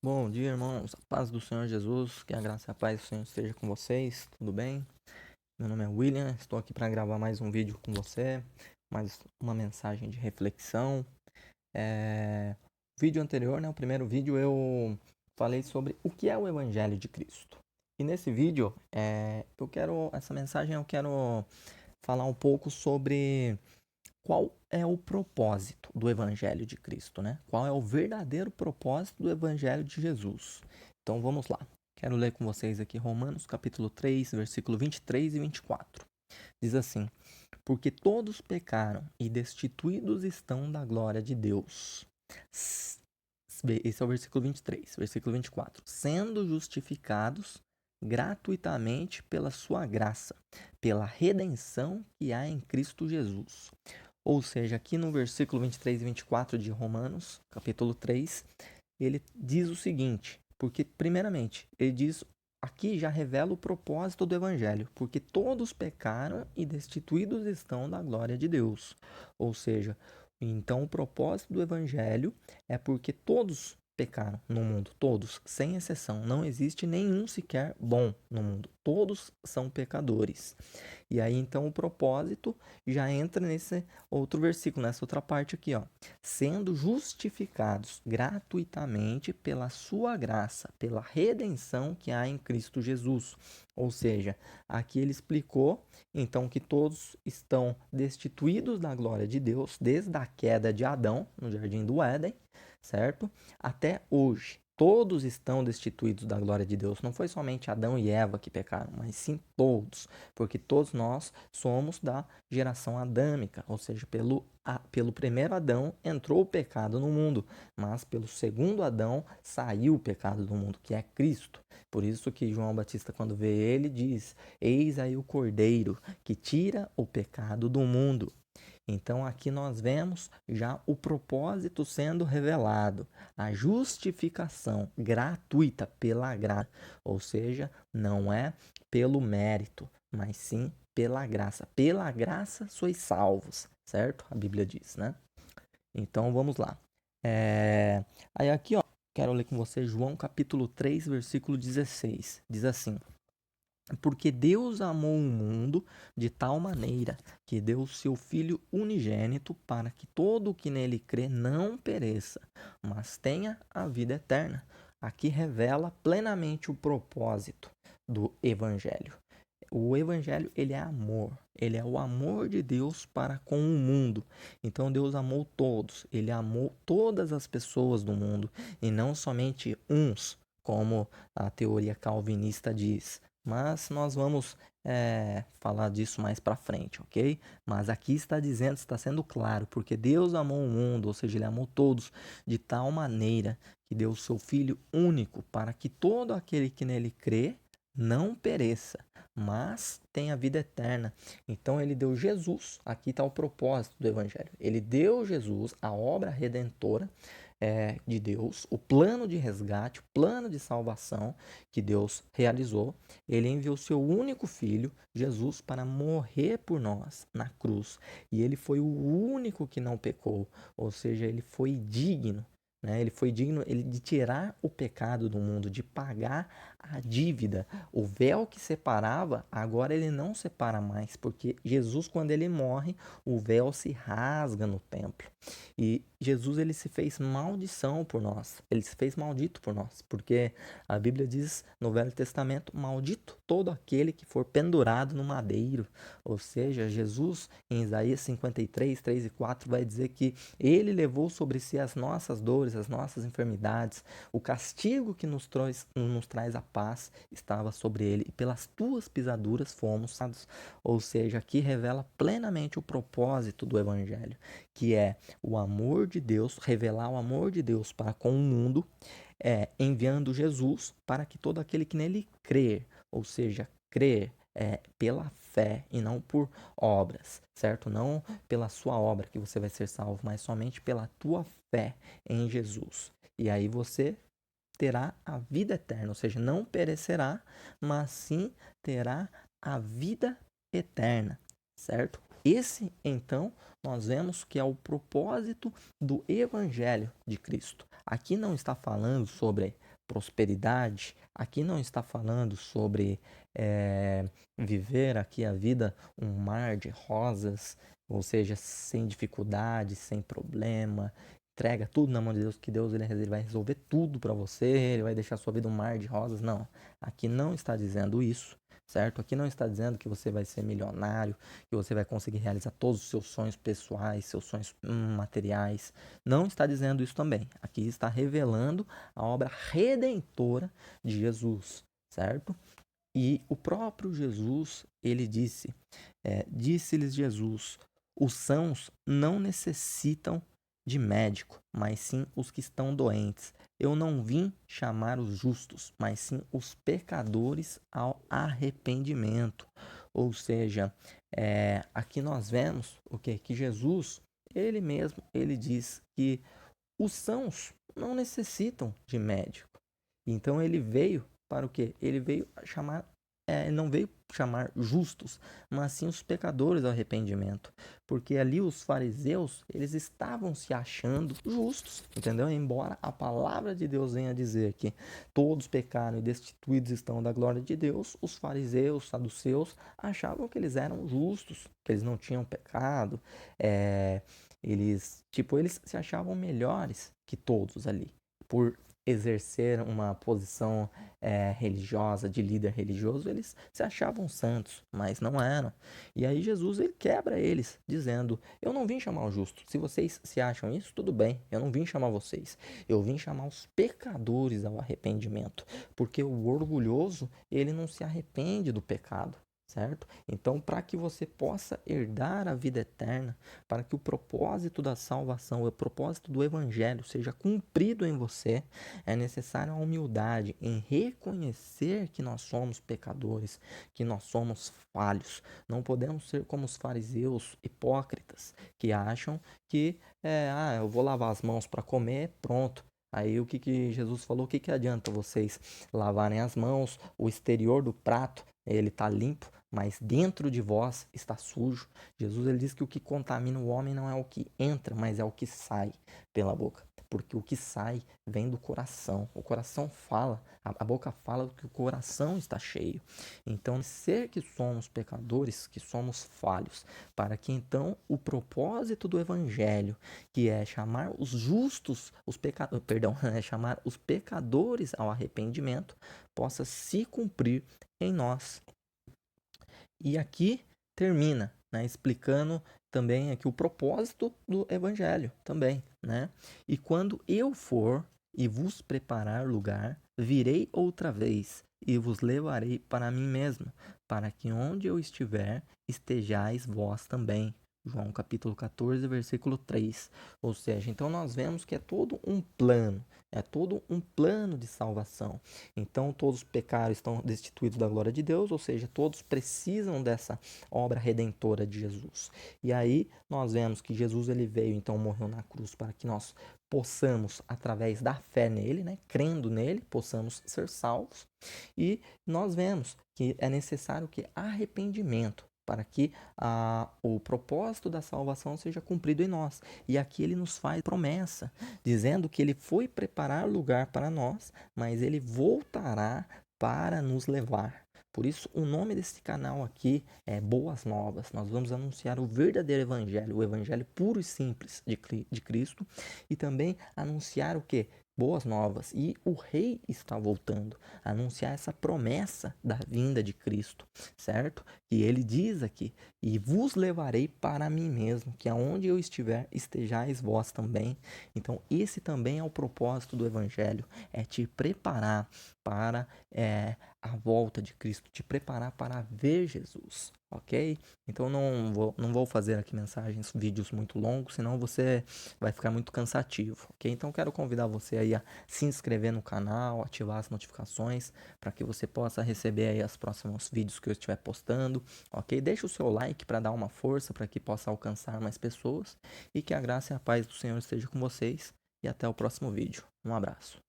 Bom dia, irmãos. A paz do Senhor Jesus, que a graça e a paz do Senhor esteja com vocês. Tudo bem? Meu nome é William, estou aqui para gravar mais um vídeo com você, mais uma mensagem de reflexão. O vídeo anterior, o primeiro vídeo, eu falei sobre o que é o Evangelho de Cristo. E nesse vídeo, essa mensagem eu quero falar um pouco sobre qual é o propósito do Evangelho de Cristo, né? Qual é o verdadeiro propósito do Evangelho de Jesus? Então vamos lá. Quero ler com vocês aqui Romanos capítulo 3, versículo 23 e 24. Diz assim: Porque todos pecaram e destituídos estão da glória de Deus. Esse é o versículo 23. Versículo 24. Sendo justificados gratuitamente pela sua graça, pela redenção que há em Cristo Jesus. Ou seja, aqui no versículo 23 e 24 de Romanos, capítulo 3, ele diz o seguinte, porque primeiramente, ele diz, aqui já revela o propósito do evangelho, porque todos pecaram e destituídos estão da glória de Deus. Ou seja, então o propósito do evangelho é porque todos pecaram no mundo, todos, sem exceção. Não existe nenhum sequer bom no mundo. Todos são pecadores. E aí então o propósito já entra nesse outro versículo, nessa outra parte aqui, ó. Sendo justificados gratuitamente pela sua graça, pela redenção que há em Cristo Jesus. Ou seja, aqui ele explicou então que todos estão destituídos da glória de Deus desde a queda de Adão no jardim do Éden, certo? Até hoje. Todos estão destituídos da glória de Deus. Não foi somente Adão e Eva que pecaram, mas sim todos, porque todos nós somos da geração adâmica, ou seja, pelo primeiro Adão entrou o pecado no mundo, mas pelo segundo Adão saiu o pecado do mundo, que é Cristo. Por isso que João Batista, quando vê ele, diz: Eis aí o Cordeiro que tira o pecado do mundo. Então aqui nós vemos já o propósito sendo revelado, a justificação gratuita pela graça, ou seja, não é pelo mérito, mas sim pela graça. Pela graça sois salvos, certo? A Bíblia diz, né? Então vamos lá. Aí aqui, ó, quero ler com você João capítulo 3, versículo 16. Diz assim: Porque Deus amou o mundo de tal maneira que deu o seu Filho unigênito para que todo o que nele crê não pereça, mas tenha a vida eterna. Aqui revela plenamente o propósito do Evangelho. O Evangelho, ele é amor. Ele é o amor de Deus para com o mundo. Então Deus amou todos. Ele amou todas as pessoas do mundo e não somente uns, como a teoria calvinista diz. Mas nós vamos falar disso mais para frente, ok? Mas aqui está dizendo, está sendo claro, porque Deus amou o mundo, ou seja, Ele amou todos de tal maneira que deu o seu Filho único para que todo aquele que nele crê não pereça, mas tenha vida eterna. Então ele deu Jesus, aqui está o propósito do Evangelho. Ele deu Jesus, a obra redentora de Deus, o plano de resgate, o plano de salvação que Deus realizou. Ele enviou seu único filho, Jesus, para morrer por nós na cruz. E ele foi o único que não pecou, ou seja, ele foi digno. Né? Ele foi digno de tirar o pecado do mundo, de pagar a dívida. O véu que separava, agora ele não separa mais, porque Jesus, quando ele morre, o véu se rasga no templo. E Jesus, ele se fez maldição por nós. Ele se fez maldito por nós, porque a Bíblia diz no Velho Testamento: maldito todo aquele que for pendurado no madeiro. Ou seja, Jesus, em Isaías 53, 3 e 4, vai dizer que ele levou sobre si as nossas dores, as nossas enfermidades. O castigo que nos traz a paz estava sobre ele, e pelas tuas pisaduras fomos sarados. Ou seja, aqui revela plenamente o propósito do Evangelho, que é o amor de Deus, revelar o amor de Deus para com o mundo, enviando Jesus para que todo aquele que nele crer, ou seja, crer pela fé e não por obras, certo? Não pela sua obra que você vai ser salvo, mas somente pela tua fé em Jesus. E aí você terá a vida eterna, ou seja, não perecerá, mas sim terá a vida eterna, certo? Esse, então, nós vemos que é o propósito do Evangelho de Cristo. Aqui não está falando sobre prosperidade, aqui não está falando sobre viver aqui a vida um mar de rosas, ou seja, sem dificuldade, sem problema. Entrega tudo na mão de Deus, que Deus ele vai resolver tudo para você, ele vai deixar sua vida um mar de rosas. Não, aqui não está dizendo isso, certo? Aqui não está dizendo que você vai ser milionário, que você vai conseguir realizar todos os seus sonhos pessoais, seus sonhos materiais. Não está dizendo isso também. Aqui está revelando a obra redentora de Jesus, certo? E o próprio Jesus, ele disse-lhes Jesus, os sãos não necessitam de médico, mas sim os que estão doentes. Eu não vim chamar os justos, mas sim os pecadores ao arrependimento. Ou seja, aqui nós vemos o quê? Que Jesus, ele mesmo, ele diz que os sãos não necessitam de médico. Então ele veio para o quê? Ele veio chamar, não veio chamar justos, mas sim os pecadores ao arrependimento. Porque ali os fariseus, eles estavam se achando justos, entendeu? Embora a palavra de Deus venha dizer que todos pecaram e destituídos estão da glória de Deus, os fariseus, saduceus, achavam que eles eram justos, que eles não tinham pecado, eles se achavam melhores que todos ali, por exercer uma posição religiosa, de líder religioso, eles se achavam santos, mas não eram. E aí Jesus, ele quebra eles, dizendo, eu não vim chamar os justos. Se vocês se acham isso, tudo bem, eu não vim chamar vocês. Eu vim chamar os pecadores ao arrependimento, porque o orgulhoso, ele não se arrepende do pecado. Certo? Então, para que você possa herdar a vida eterna, para que o propósito da salvação, o propósito do evangelho seja cumprido em você, é necessária a humildade em reconhecer que nós somos pecadores, que nós somos falhos. Não podemos ser como os fariseus hipócritas que acham que eu vou lavar as mãos para comer, pronto. Aí o que Jesus falou? O que adianta vocês lavarem as mãos, o exterior do prato ele está limpo, mas dentro de vós está sujo. Jesus ele diz que o que contamina o homem não é o que entra, mas é o que sai pela boca. Porque o que sai vem do coração. O coração fala, a boca fala do que o coração está cheio. Então, ser que somos pecadores, que somos falhos, para que então o propósito do evangelho, que é chamar os justos, chamar os pecadores ao arrependimento, possa se cumprir em nós. E aqui termina, né, explicando também aqui o propósito do evangelho também, né? E quando eu for e vos preparar lugar, virei outra vez e vos levarei para mim mesmo, para que onde eu estiver, estejais vós também. João capítulo 14, versículo 3. Ou seja, então nós vemos que é todo um plano, é todo um plano de salvação. Então todos os pecados estão destituídos da glória de Deus, ou seja, todos precisam dessa obra redentora de Jesus. E aí nós vemos que Jesus ele veio, então morreu na cruz para que nós possamos, através da fé nele, né, crendo nele, possamos ser salvos. E nós vemos que é necessário que arrependimento para que o propósito da salvação seja cumprido em nós. E aqui ele nos faz promessa, dizendo que ele foi preparar lugar para nós, mas ele voltará para nos levar. Por isso, o nome desse canal aqui é Boas Novas. Nós vamos anunciar o verdadeiro evangelho, o evangelho puro e simples de Cristo, e também anunciar o que? Boas novas. E o rei está voltando, anunciar essa promessa da vinda de Cristo, certo? E ele diz aqui, e vos levarei para mim mesmo, que aonde eu estiver, estejais vós também. Então, esse também é o propósito do evangelho, é te preparar para a volta de Cristo, te preparar para ver Jesus, ok? Então, não vou fazer aqui vídeos muito longos, senão você vai ficar muito cansativo, ok? Então, quero convidar você aí a se inscrever no canal, ativar as notificações, para que você possa receber aí os próximos vídeos que eu estiver postando, ok? Deixa o seu like para dar uma força, para que possa alcançar mais pessoas, e que a graça e a paz do Senhor esteja com vocês, e até o próximo vídeo. Um abraço.